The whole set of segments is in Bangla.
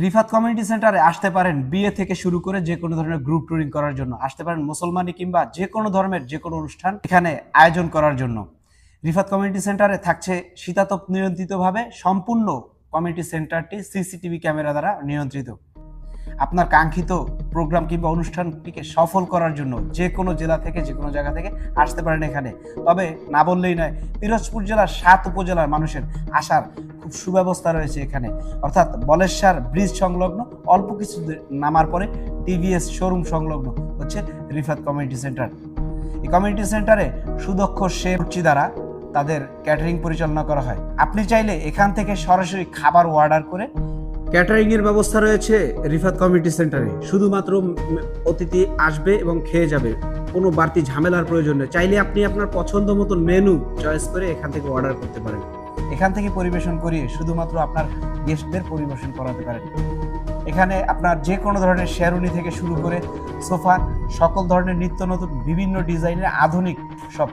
রিফাত কমিউনিটি সেন্টারে আসতে পারেন বিয়ে থেকে শুরু করে যে কোনো ধরনের গ্রুপ ট্যুরিং করার জন্য, আসতে পারেন মুসলমানি কিংবা যে কোনো ধর্মের যে কোনো অনুষ্ঠান এখানে আয়োজন করার জন্য। রিফাত কমিউনিটি সেন্টারে থাকছে শীতাতপ নিয়ন্ত্রিতভাবে, সম্পূর্ণ কমিউনিটি সেন্টারটি সিসিটিভি ক্যামেরা দ্বারা নিয়ন্ত্রিত। আপনার কাঙ্ক্ষিত প্রোগ্রাম কিংবা অনুষ্ঠানটিকে সফল করার জন্য যে কোনো জেলা থেকে যে কোনো জায়গা থেকে আসতে পারেন এখানে। তবে না বললেই নয়, পিরোজপুর জেলার 7 উপজেলার মানুষের আসার খুব সুব্যবস্থা রয়েছে এখানে, অর্থাৎ বলেশ্বর ব্রিজ সংলগ্ন অল্প কিছু নামার পরে টিভিএস শোরুম সংলগ্ন হচ্ছে রিফাত কমিউনিটি সেন্টার। এই কমিউনিটি সেন্টারে সুদক্ষ শেফ দ্বারা তাদের ক্যাটারিং পরিচালনা করা হয়। আপনি চাইলে এখান থেকে সরাসরি খাবার অর্ডার করে ক্যাটারিং এর ব্যবস্থা রয়েছে রিফাত কমিউনিটি সেন্টারে। শুধুমাত্র অতিথি আসবে এবং খেয়ে যাবে, কোনো বাড়তি ঝামেলার প্রয়োজন নেই। চাইলে আপনি আপনার পছন্দ মতো মেনু চয়েস করে এখান থেকে অর্ডার করতে পারেন, এখান থেকে পরিবেশন করিয়ে শুধুমাত্র আপনার গেস্টদের পরিবেশন করাতে পারেন। এখানে আপনার যে কোনো ধরনের শেরওয়ানি থেকে শুরু করে সোফা, সকল ধরনের নিত্য নতুন বিভিন্ন ডিজাইনের আধুনিক সব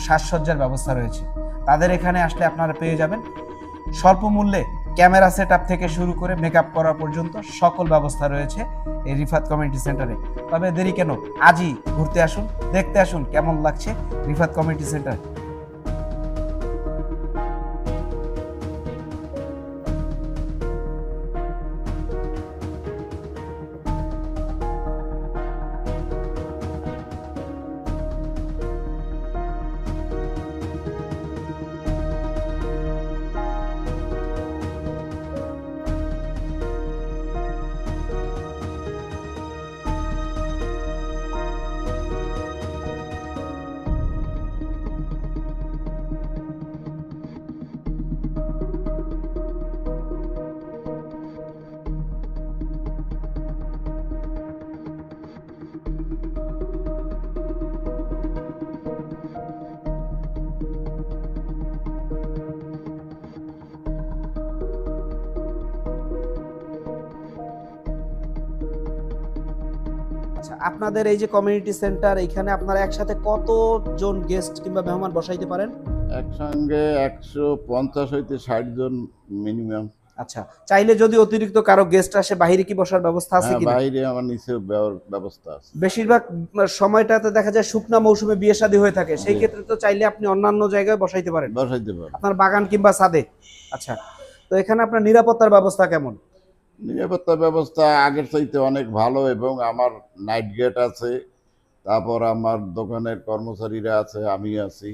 সাজসজ্জার ব্যবস্থা রয়েছে। তাদের এখানে আসলে আপনারা পেয়ে যাবেন স্বল্প মূল্যে ক্যামেরা সেটআপ থেকে শুরু করে মেকআপ করা পর্যন্ত সকল ব্যবস্থা রয়েছে এই রিফাত কমিউনিটি সেন্টারে। তবে দেরি কেন, আজই ঘুরতে আসুন, দেখতে আসুন কেমন লাগছে রিফাত কমিউনিটি সেন্টার। আচ্ছা, আপনাদের এই যে কমিউনিটি সেন্টার, এখানে আপনারা একসাথে কতজন গেস্ট কিংবা মেহমান বসাইতে পারেন? একসঙ্গে 150 হইতে 60 জন মিনিমাম। আচ্ছা, চাইলে যদি অতিরিক্ত কারো গেস্ট আসে বাইরে কি বসার ব্যবস্থা আছে কি? বাইরে আমার নিচে ব্যবস্থা আছে। বেশিরভাগ সময়টাতে দেখা যায় শুকনা মৌসুমে বিয়ে শাদী হয়ে থাকে, সেই ক্ষেত্রে তো চাইলে আপনি অন্যান্য জায়গায় বসাইতে পারেন, আপনার বাগান কিংবা ছাদে। আচ্ছা, তো এখানে আপনার নিরাপত্তার ব্যবস্থা কেমন? নিরাপত্তা ব্যবস্থা আগের চাইতে অনেক ভালো, এবং আমার নাইট গেট আছে, তারপর আমার দোকানের কর্মচারীরা আছে, আমি আছি,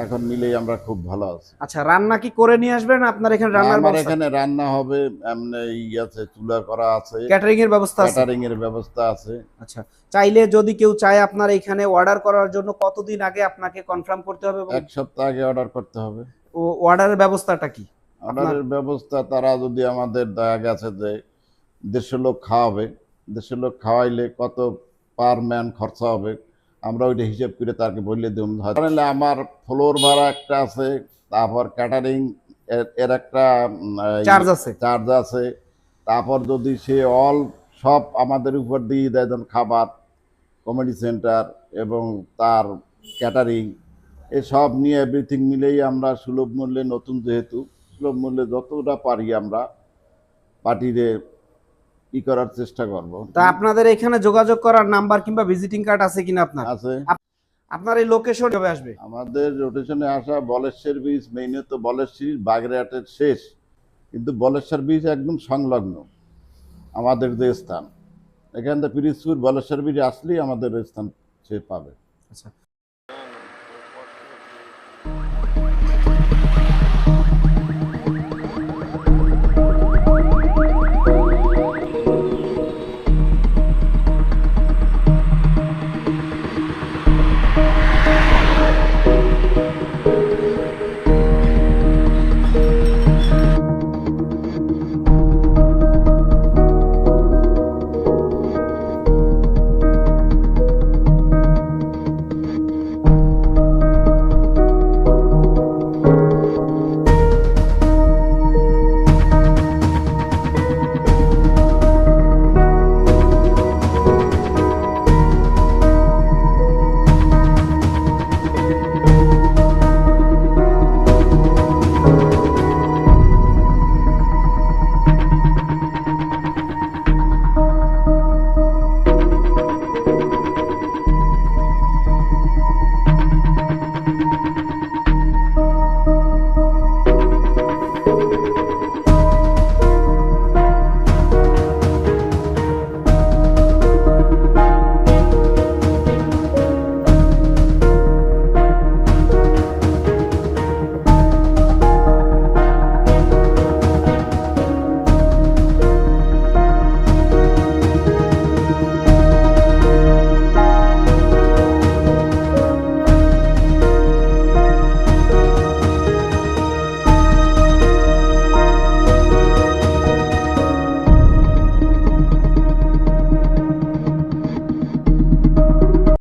এখন মিলেই আমরা খুব ভালো আছি। আচ্ছা, রান্না কি করে নিয়ে আসবেন আপনার এখানে? আমার এখানে রান্না হবে, এমনি আছে, চুলা করা আছে, ক্যাটারিং এর ব্যবস্থা আছে। ক্যাটারিং এর ব্যবস্থা আছে। আচ্ছা, চাইলে যদি কেউ চায় আপনার এখানে অর্ডার করার জন্য কতদিন আগে আপনাকে কনফার্ম করতে হবে? 1 সপ্তাহ আগে অর্ডার করতে হবে। ও অর্ডারের ব্যবস্থাটা কি? অর্ডারের ব্যবস্থা, তারা যদি আমাদের দেখা গেছে যে 150 লোক খাওয়াবে, 150 লোক খাওয়াইলে কত পার ম্যান খরচা হবে, আমরা ওইটা হিসেব করে তাকে বললে দিন। তাহলে আমার ফ্লোর ভাড়া একটা আছে, তারপর ক্যাটারিং এর একটা চার্জ আছে, তারপর যদি সে সব আমাদের উপর দিয়ে দেয়, যেমন খাবার, কমিউনিটি সেন্টার এবং তার ক্যাটারিং, এসব নিয়ে এভরিথিং মিলেই আমরা সুলভ মূল্যে, নতুন যেহেতু সুলভ মূল্যে যতটা পারি আমরা পার্টিরে করার চেষ্টা করব। তা আপনাদের এখানে যোগাযোগ করার নাম্বার কিংবা ভিজিটিং কার্ড আছে কিনা? আপনার আছে। আপনার এই লোকেশন কবে আসবে? আমাদের রোটেশনে আসা বলেশ্বর বীজ, মেইনত বলেশ্বর বাগেরহাটের শেষ, কিন্তু বলেশ্বর বীজ একদম সংলগ্ন আমাদের যে স্থান, এখান থেকে পিরিজপুর বলেশ্বর বীজ আসলেই আমাদের স্থান সে পাবে। আচ্ছা,